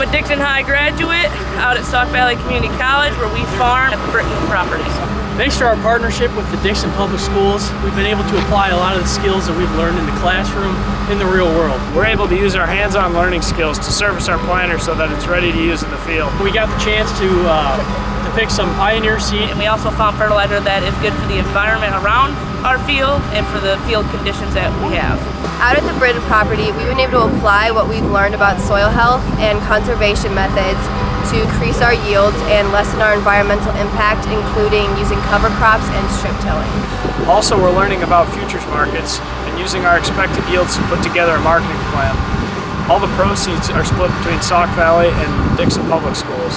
I'm a Dixon High graduate out at Sauk Valley Community College, where we farm at the Britton properties. Thanks to our partnership with the Dixon Public Schools, we've been able to apply a lot of the skills that we've learned in the classroom in the real world. We're able to use our hands-on learning skills to service our planter so that it's ready to use in the field. We got the chance to pick some Pioneer seed. And we also found fertilizer that is good for the environment around our field and for the field conditions that we have. Out at the Britton property, we've been able to apply what we've learned about soil health and conservation methods to increase our yields and lessen our environmental impact, including using cover crops and strip tilling. Also, we're learning about futures markets and using our expected yields to put together a marketing plan. All the proceeds are split between Sauk Valley and Dixon Public Schools.